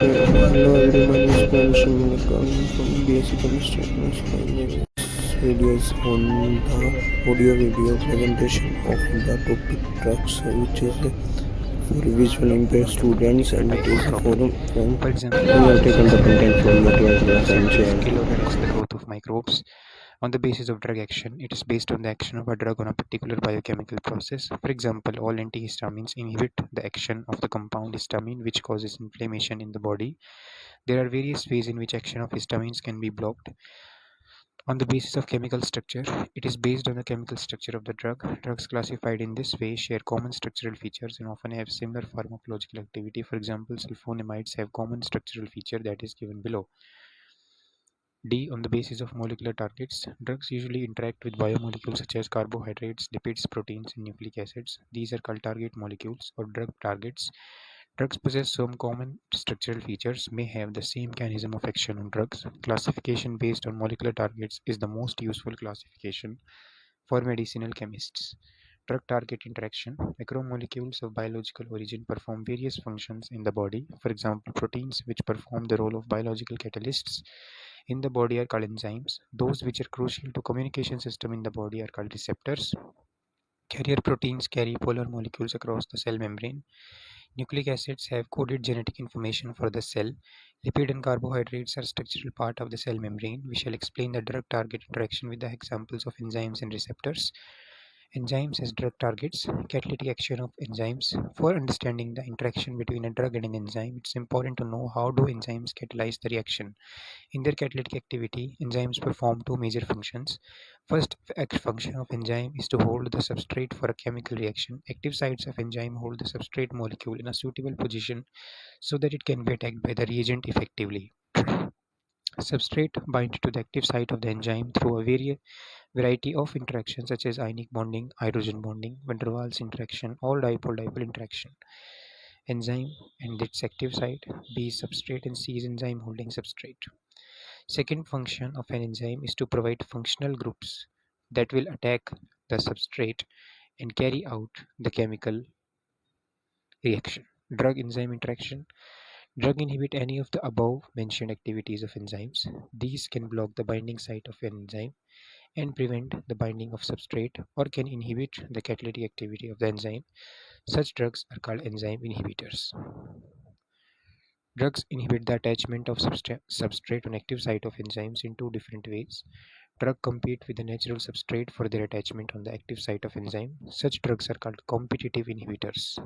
Hello everyone, it's Pranashim from Basic Chemistry. My name is videos on the audio-video presentation of the topic drugs, which is for visual impaired students, and it is a forum from For example, we have taken the content from motivated class and receptors shared. kill or arrest the growth of microbes. On the basis of drug action, it is based on the action of a drug on a particular biochemical process. For example, all antihistamines inhibit the action of the compound histamine, which causes inflammation in the body. There are various ways in which action of histamines can be blocked. On the basis of chemical structure, it is based on the chemical structure of the drug. Drugs classified in this way share common structural features and often have similar pharmacological activity. For example, sulfonamides have common structural feature that is given below. D. On the basis of molecular targets, drugs usually interact with biomolecules such as carbohydrates, lipids, proteins, and nucleic acids. These are called target molecules or drug targets. Drugs possess some common structural features, may have the same mechanism of action on drugs. Classification based on molecular targets is the most useful classification for medicinal chemists. Drug target interaction. Macromolecules of biological origin perform various functions in the body. For example, proteins which perform the role of biological catalysts in the body are called enzymes. Those which are crucial to communication system in the body are called receptors. Carrier proteins carry polar molecules across the cell membrane. Nucleic acids have coded genetic information for the cell. Lipid and carbohydrates are structural part of the cell membrane. We shall explain the drug target interaction with the examples of enzymes and receptors. Enzymes as drug targets. Catalytic action of enzymes. For understanding the interaction between a drug and an enzyme, it's important to know how do enzymes catalyze the reaction. In their catalytic activity, enzymes perform two major functions. First function of enzyme is to hold the substrate for a chemical reaction. Active sites of enzyme hold the substrate molecule in a suitable position so that it can be attacked by the reagent effectively. Substrate bind to the active site of the enzyme through a variety of interactions such as ionic bonding, hydrogen bonding, van der Waals interaction, or dipole-dipole interaction. Enzyme and its active site, B is substrate and C is enzyme holding substrate. Second function of an enzyme is to provide functional groups that will attack the substrate and carry out the chemical reaction. Drug enzyme interaction. Drug inhibit any of the above mentioned activities of enzymes. These can block the binding site of an enzyme and prevent the binding of substrate or can inhibit the catalytic activity of the enzyme. Such drugs are called enzyme inhibitors. Drugs inhibit the attachment of substrate on active site of enzymes in two different ways. Drugs compete with the natural substrate for their attachment on the active site of enzyme. Such drugs are called competitive inhibitors.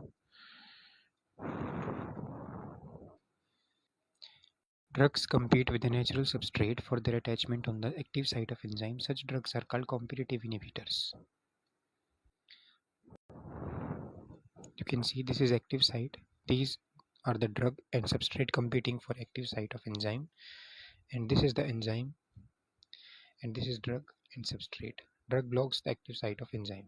Drugs compete with the natural substrate for their attachment on the active site of enzyme. Such drugs are called competitive inhibitors. You can see this is active site. These are the drug and substrate competing for active site of enzyme. And this is the enzyme. And this is drug and substrate. Drug blocks the active site of enzyme.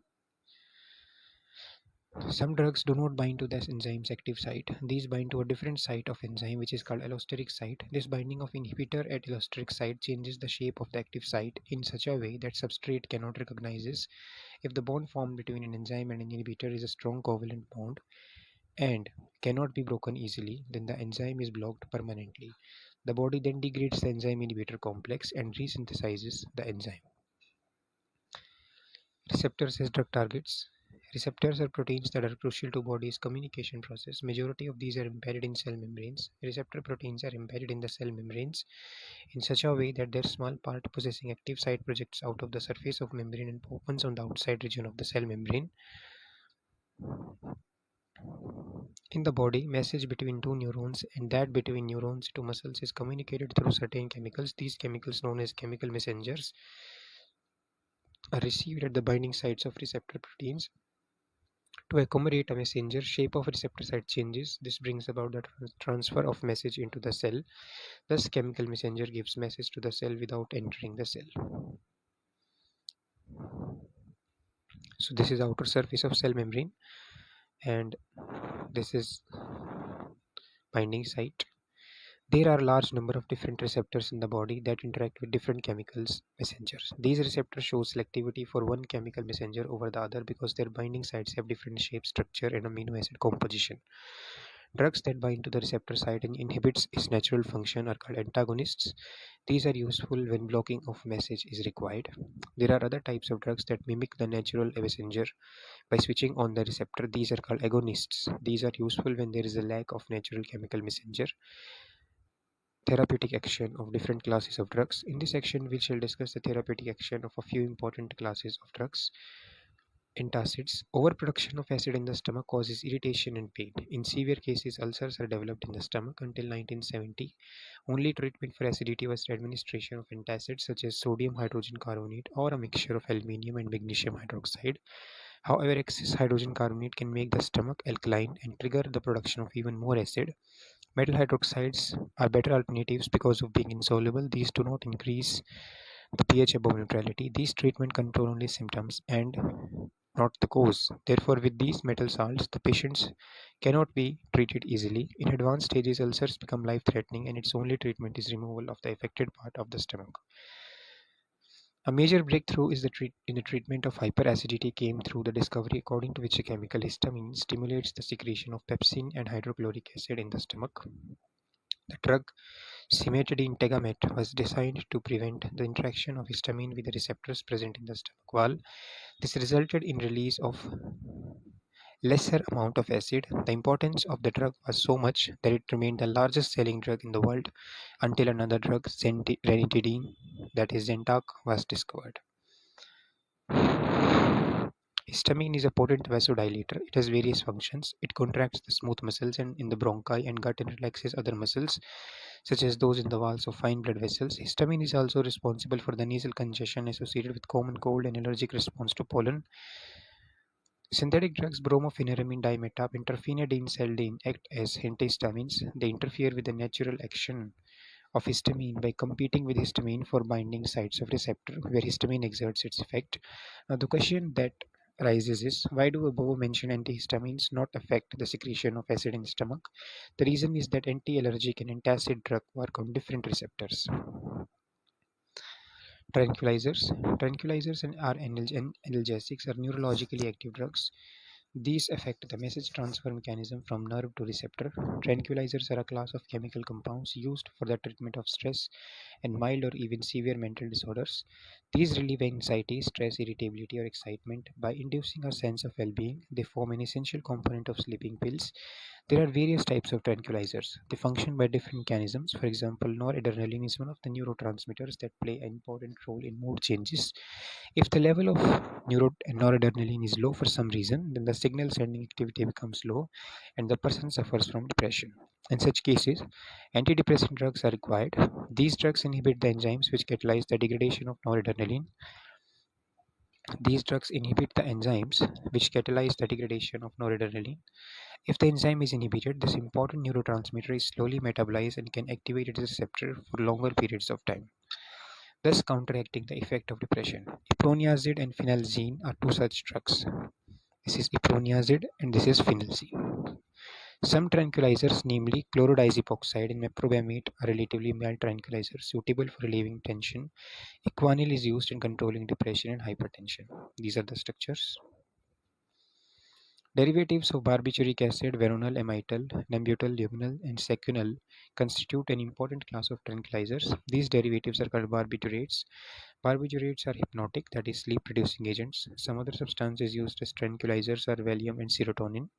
Some drugs do not bind to this enzyme's active site. These bind to a different site of enzyme which is called allosteric site. This binding of inhibitor at allosteric site changes the shape of the active site in such a way that substrate cannot recognize this. If the bond formed between an enzyme and an inhibitor is a strong covalent bond and cannot be broken easily, then the enzyme is blocked permanently. The body then degrades the enzyme inhibitor complex and resynthesizes the enzyme. Receptors as drug targets. Receptors are proteins that are crucial to body's communication process. Majority of these are embedded in cell membranes. Receptor proteins are embedded in the cell membranes in such a way that their small part possessing active site projects out of the surface of membrane and opens on the outside region of the cell membrane. In the body, message between two neurons and that between neurons to muscles is communicated through certain chemicals. These chemicals, known as chemical messengers, are received at the binding sites of receptor proteins. To accommodate a messenger, shape of receptor site changes. This brings about the transfer of message into the cell. Thus, chemical messenger gives message to the cell without entering the cell. So this is outer surface of cell membrane and this is binding site. There are a large number of different receptors in the body that interact with different chemicals messengers. These receptors show selectivity for one chemical messenger over the other because their binding sites have different shape, structure, and amino acid composition. Drugs that bind to the receptor site and inhibits its natural function are called antagonists. These are useful when blocking of message is required. There are other types of drugs that mimic the natural messenger by switching on the receptor. These are called agonists. These are useful when there is a lack of natural chemical messenger. Therapeutic action of different classes of drugs. In this section, we shall discuss the therapeutic action of a few important classes of drugs. Antacids. Overproduction of acid in the stomach causes irritation and pain. In severe cases, ulcers are developed in the stomach. Until 1970, only treatment for acidity was the administration of antacids such as sodium hydrogen carbonate or a mixture of aluminium and magnesium hydroxide. However, excess hydrogen carbonate can make the stomach alkaline and trigger the production of even more acid. Metal hydroxides are better alternatives because of being insoluble. These do not increase the pH above neutrality. These treatment control only symptoms and not the cause. Therefore, with these metal salts, the patients cannot be treated easily. In advanced stages, ulcers become life-threatening, and its only treatment is removal of the affected part of the stomach. A major breakthrough in the treatment of hyperacidity came through the discovery according to which a chemical histamine stimulates the secretion of pepsin and hydrochloric acid in the stomach. The drug cimetidine tegamet was designed to prevent the interaction of histamine with the receptors present in the stomach wall. This resulted in release of lesser amount of acid. The importance of the drug was so much that it remained the largest selling drug in the world until another drug, ranitidine, that is Zentalk, was discovered. Histamine is a potent vasodilator. It has various functions. It contracts the smooth muscles and in the bronchi and gut and relaxes other muscles, such as those in the walls of fine blood vessels. Histamine is also responsible for the nasal congestion associated with common cold and allergic response to pollen. Synthetic drugs bromophenramine dimetab and terfenadine act as antihistamines. They interfere with the natural action of histamine by competing with histamine for binding sites of receptor where histamine exerts its effect. Now the question that arises is, why do above mentioned antihistamines not affect the secretion of acid in the stomach? The reason is that anti-allergic and antacid drugs work on different receptors. Tranquilizers. Tranquilizers and analgesics are neurologically active drugs. These affect the message transfer mechanism from nerve to receptor. Tranquilizers are a class of chemical compounds used for the treatment of stress and mild or even severe mental disorders. These relieve anxiety, stress, irritability, or excitement by inducing a sense of well-being. They form an essential component of sleeping pills. There are various types of tranquilizers. They function by different mechanisms. For example, noradrenaline is one of the neurotransmitters that play an important role in mood changes. If the level of noradrenaline is low for some reason, then the signal sending activity becomes low and the person suffers from depression. In such cases, antidepressant drugs are required. These drugs inhibit the enzymes which catalyze the degradation of noradrenaline. These drugs inhibit the enzymes which catalyze the degradation of noradrenaline. If the enzyme is inhibited, this important neurotransmitter is slowly metabolized and can activate its receptor for longer periods of time, thus counteracting the effect of depression. Iproniazid and phenelzine are two such drugs. This is iproniazid and this is phenelzine. Some tranquilizers, namely chlorodiazepoxide and meprobamate, are relatively mild tranquilizers suitable for relieving tension. Equanil is used in controlling depression and hypertension. These are the structures. Derivatives of barbituric acid, veronal, amytal, nambutal, luminal, and sequinal constitute an important class of tranquilizers. These derivatives are called barbiturates. Barbiturates are hypnotic, that is, sleep-producing agents. Some other substances used as tranquilizers are Valium and serotonin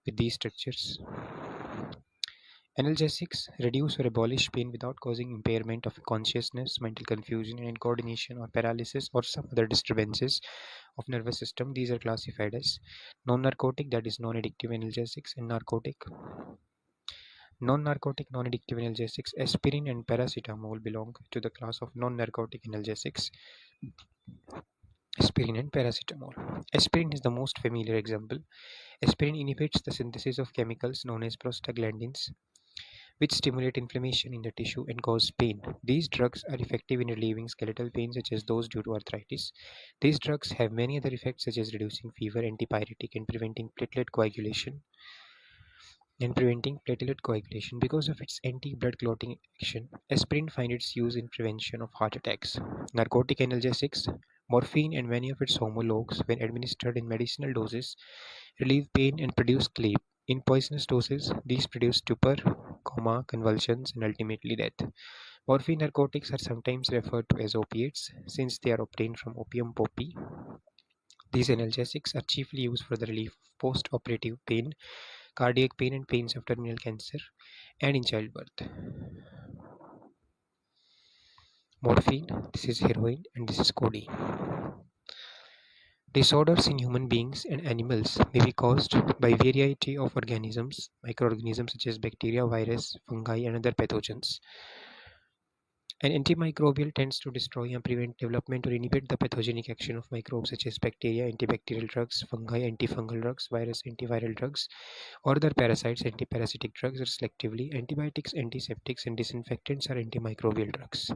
with these structures. Analgesics reduce or abolish pain without causing impairment of consciousness, mental confusion, and coordination, or paralysis, or some other disturbances of nervous system. These are classified as non-narcotic, that is non-addictive analgesics, and narcotic. Non-narcotic, non-addictive analgesics, aspirin and paracetamol belong to the class of non-narcotic analgesics. Aspirin and paracetamol. Aspirin is the most familiar example. Aspirin inhibits the synthesis of chemicals known as prostaglandins, which stimulate inflammation in the tissue and cause pain. These drugs are effective in relieving skeletal pain such as those due to arthritis. These drugs have many other effects such as reducing fever, antipyretic, and preventing platelet coagulation. Because of its anti-blood clotting action. Aspirin finds its use in prevention of heart attacks. Narcotic analgesics, morphine and many of its homologues, when administered in medicinal doses, relieve pain and produce sleep. In poisonous doses, these produce stupor, coma, convulsions, and ultimately death. Morphine narcotics are sometimes referred to as opiates since they are obtained from opium poppy. These analgesics are chiefly used for the relief of post-operative pain, cardiac pain, and pains of terminal cancer, and in childbirth. Morphine, this is heroin, and this is codeine. Disorders in human beings and animals may be caused by variety of organisms, microorganisms such as bacteria, virus, fungi, and other pathogens. An antimicrobial tends to destroy and prevent development or inhibit the pathogenic action of microbes such as bacteria, antibacterial drugs, fungi, antifungal drugs, virus, antiviral drugs, or other parasites, antiparasitic drugs, or selectively. Antibiotics, antiseptics, and disinfectants are antimicrobial drugs.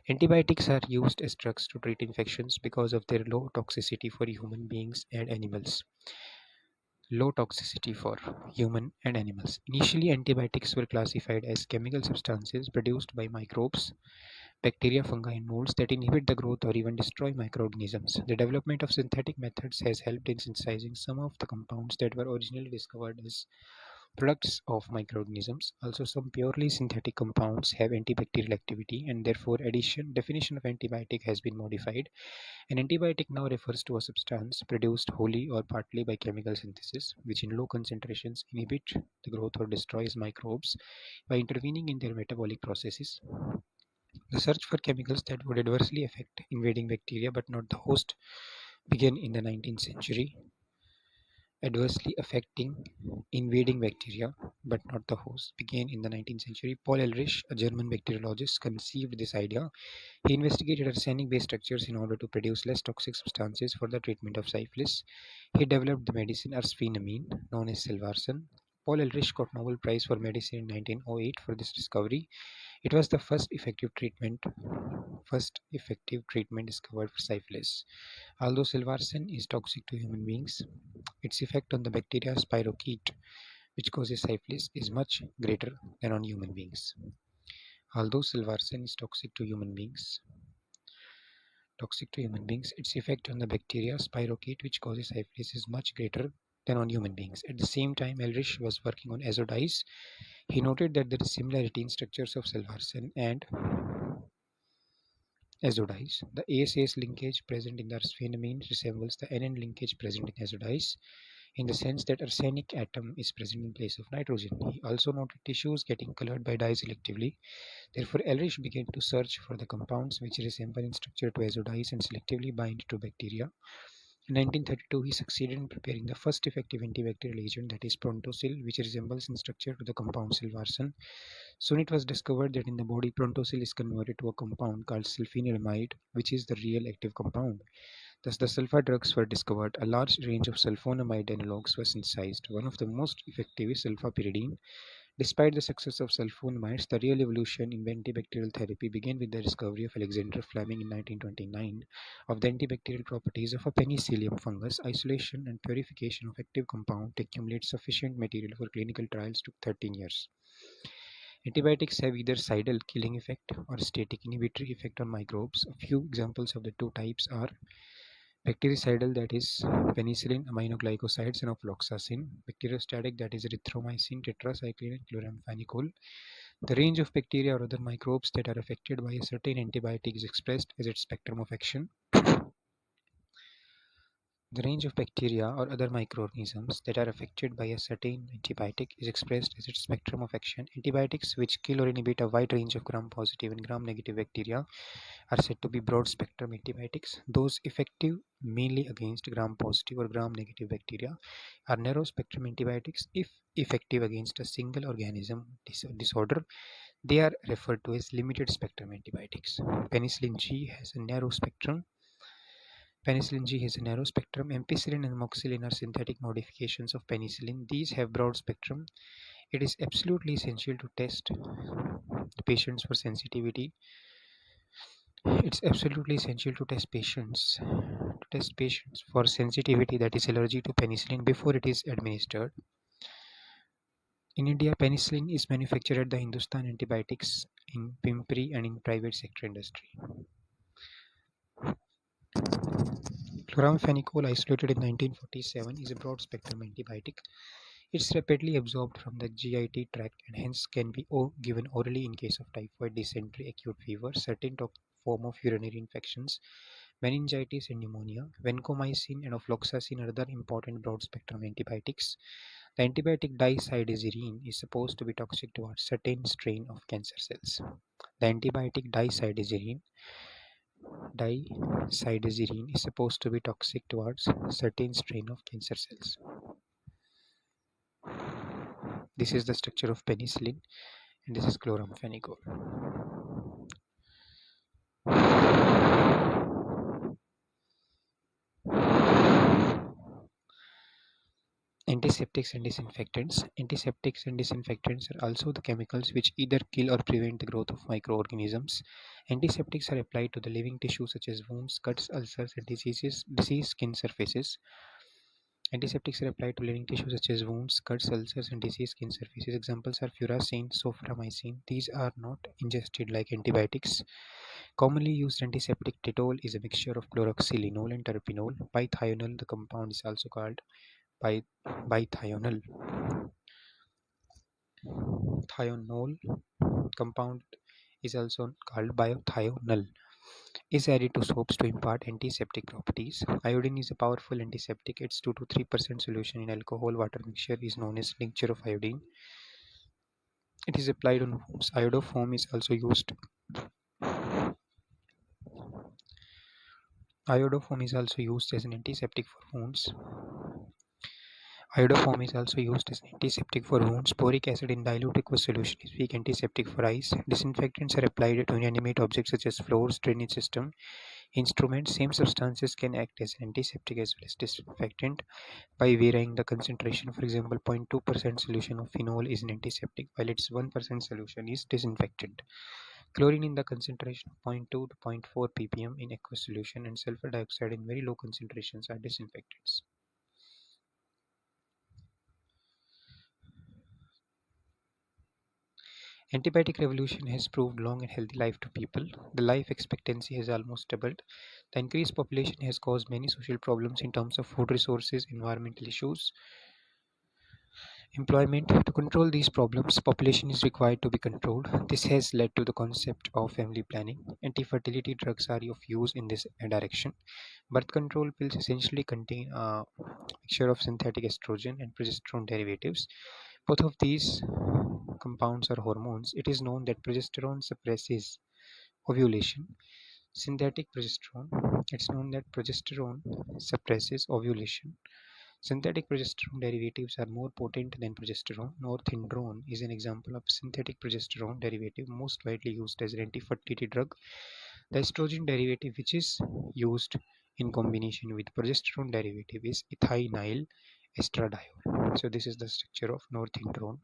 Antibiotics are used as drugs to treat infections because of their low toxicity for human beings and animals. Low toxicity for human and animals. Initially, antibiotics were classified as chemical substances produced by microbes, bacteria, fungi, and molds that inhibit the growth or even destroy microorganisms. The development of synthetic methods has helped in synthesizing some of the compounds that were originally discovered as products of microorganisms. Also, some purely synthetic compounds have antibacterial activity, and therefore, definition of antibiotic has been modified. An antibiotic now refers to a substance produced wholly or partly by chemical synthesis, which in low concentrations inhibit the growth or destroys microbes by intervening in their metabolic processes. The search for chemicals that would adversely affect invading bacteria but not the host began in the 19th century. Adversely affecting invading bacteria but not the host began in the 19th century. Paul Ehrlich, a German bacteriologist, conceived this idea. He investigated arsenic-based structures in order to produce less toxic substances for the treatment of syphilis. He developed the medicine arspheniamine, known as Silvarsan. Paul Ehrlich got Nobel Prize for Medicine in 1908 for this discovery. It was the first effective treatment discovered for syphilis. Although Silvarsan is toxic to human beings, its effect on the bacteria spirochete, which causes syphilis, is much greater than on human beings. Although Silvarsan is toxic to human beings, its effect on the bacteria spirochete, which causes syphilis, is much greater than on human beings. At the same time, Ehrlich was working on azodize. He noted that there is similarity in structures of Silvarsan and azodize. The AS linkage present in the arspheniamine resembles the NN linkage present in azodize in the sense that arsenic atom is present in place of nitrogen. He also noted tissues getting colored by dye selectively. Therefore, Ehrlich began to search for the compounds which resemble in structure to azodize and selectively bind to bacteria. In 1932, he succeeded in preparing the first effective antibacterial agent, that is prontosil, which resembles in structure to the compound silvarsan. Soon it was discovered that in the body, prontosil is converted to a compound called sulfenilamide, which is the real active compound. Thus, the sulfa drugs were discovered. A large range of sulfonamide analogues were synthesized. One of the most effective is sulfapyridine. Despite the success of sulfonamides, the real evolution in antibacterial therapy began with the discovery of Alexander Fleming in 1929 of the antibacterial properties of a penicillium fungus. Isolation and purification of active compound to accumulate sufficient material for clinical trials took 13 years. Antibiotics have either cidal killing effect or static inhibitory effect on microbes. A few examples of the two types are bactericidal, that is penicillin, aminoglycosides, and ofloxacin. Bacteriostatic, that is erythromycin, tetracycline, and chloramphenicol. The range of bacteria or other microbes that are affected by a certain antibiotic is expressed as its spectrum of action. The range of bacteria or other microorganisms that are affected by a certain antibiotic is expressed as its spectrum of action. Antibiotics which kill or inhibit a wide range of gram-positive and gram-negative bacteria are said to be broad-spectrum antibiotics. Those effective mainly against gram-positive or gram-negative bacteria are narrow-spectrum antibiotics. If effective against a single organism disorder, they are referred to as limited-spectrum antibiotics. Penicillin G has a narrow spectrum. Ampicillin and amoxicillin are synthetic modifications of penicillin. These have broad spectrum. It is absolutely essential to test the patients for sensitivity. It's absolutely essential to test patients for sensitivity, that is allergy to penicillin, before it is administered. In India, penicillin is manufactured at the Hindustan Antibiotics in Pimpri and in private sector industry. Chloramphenicol, isolated in 1947, is a broad-spectrum antibiotic. It's rapidly absorbed from the GIT tract and hence can be given orally in case of typhoid, dysentery, acute fever, certain form of urinary infections, meningitis and pneumonia. Vancomycin and ofloxacin are other important broad-spectrum antibiotics. The antibiotic dicydiserine is supposed to be toxic towards certain strain of cancer cells. The antibiotic dicydiserine is supposed to be toxic towards certain strain of cancer cells. This is the structure of penicillin and this is chloramphenicol. Antiseptics and disinfectants. Antiseptics and disinfectants are also the chemicals which either kill or prevent the growth of microorganisms. Antiseptics are applied to the living tissue such as wounds, cuts, ulcers, and diseased skin surfaces. Antiseptics are applied to living tissue such as wounds, cuts, ulcers, and diseased skin surfaces. Examples are furacin, soframycin. These are not ingested like antibiotics. Commonly used antiseptic Dettol is a mixture of chloroxylenol and terpenol. Bithionol, the compound is also called bithionol. Thionol compound is also called bithionol. Is added to soaps to impart antiseptic properties. Iodine is a powerful antiseptic. Its 2 to 3% solution in alcohol water mixture is known as tincture of iodine. It is applied on wounds. Iodoform is also used. Iodoform is also used as an antiseptic for wounds. Iodoform is also used as an antiseptic for wounds. Boric acid in dilute aqueous solution is weak antiseptic for eyes. Disinfectants are applied to inanimate objects such as floors, drainage system, instruments. Same substances can act as an antiseptic as well as disinfectant by varying the concentration. For example, 0.2% solution of phenol is an antiseptic while its 1% solution is disinfectant. Chlorine in the concentration of 0.2 to 0.4 ppm in aqueous solution and sulfur dioxide in very low concentrations are disinfectants. Antibiotic revolution has proved long and healthy life to people. The life expectancy has almost doubled. The increased population has caused many social problems in terms of food resources, environmental issues, employment. To control these problems, population is required to be controlled. This has led to the concept of family planning. Anti-fertility drugs are of use in this direction. Birth control pills essentially contain a mixture of synthetic estrogen and progesterone derivatives. Both of these compounds are hormones. It is known that progesterone suppresses ovulation. Synthetic progesterone. It's known that progesterone suppresses ovulation. Synthetic progesterone derivatives are more potent than progesterone. Norethindrone is an example of synthetic progesterone derivative most widely used as an anti-fertility drug. The estrogen derivative which is used in combination with progesterone derivative is ethinyl estradiol. So this is the structure of norethindrone.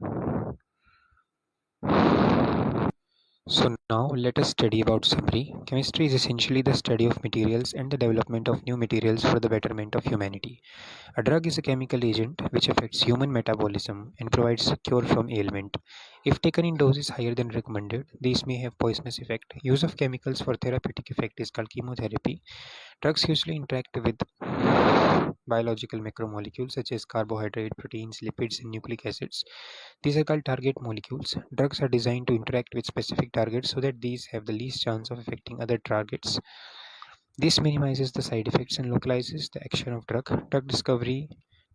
So now let us study about summary. Chemistry is essentially the study of materials and the development of new materials for the betterment of humanity. A drug is a chemical agent which affects human metabolism and provides a cure from ailment. If taken in doses higher than recommended, these may have poisonous effect. Use of chemicals for therapeutic effect is called chemotherapy. Drugs usually interact with biological macromolecules such as carbohydrate, proteins, lipids, and nucleic acids. These are called target molecules. Drugs are designed to interact with specific targets so that these have the least chance of affecting other targets. This minimizes the side effects and localizes the action of drug.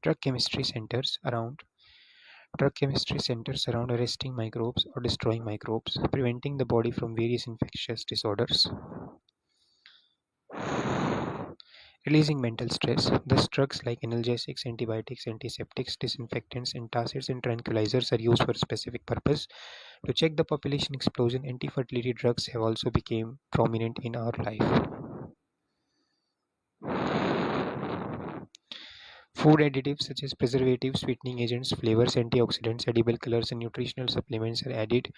Drug chemistry centers around arresting microbes or destroying microbes, preventing the body from various infectious disorders, releasing mental stress. Thus, drugs like analgesics, antibiotics, antiseptics, disinfectants, antacids, and tranquilizers are used for a specific purpose. To check the population explosion, anti-fertility drugs have also become prominent in our life. Food additives such as preservatives, sweetening agents, flavors, antioxidants, edible colors, and nutritional supplements are added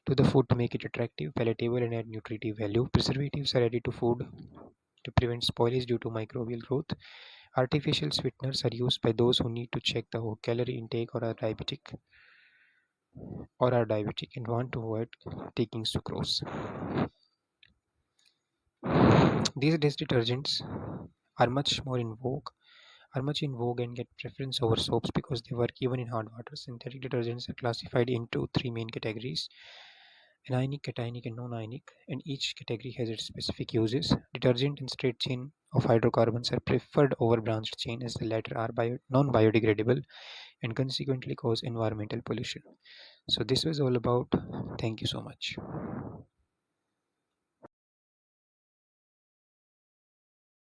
to the food to make it attractive, palatable, and add nutritive value. Preservatives are added to food to prevent spoilage due to microbial growth. Artificial sweeteners are used by those who need to check the calorie intake or are diabetic and want to avoid taking sucrose. These days detergents are much more in vogue are much in vogue and get preference over soaps because they work even in hard water. Synthetic detergents are classified into three main categories: anionic, cationic, and non-ionic, and each category has its specific uses. Detergent and straight chain of hydrocarbons are preferred over branched chain, as the latter are non-biodegradable and consequently cause environmental pollution. So this was all about. Thank you so much.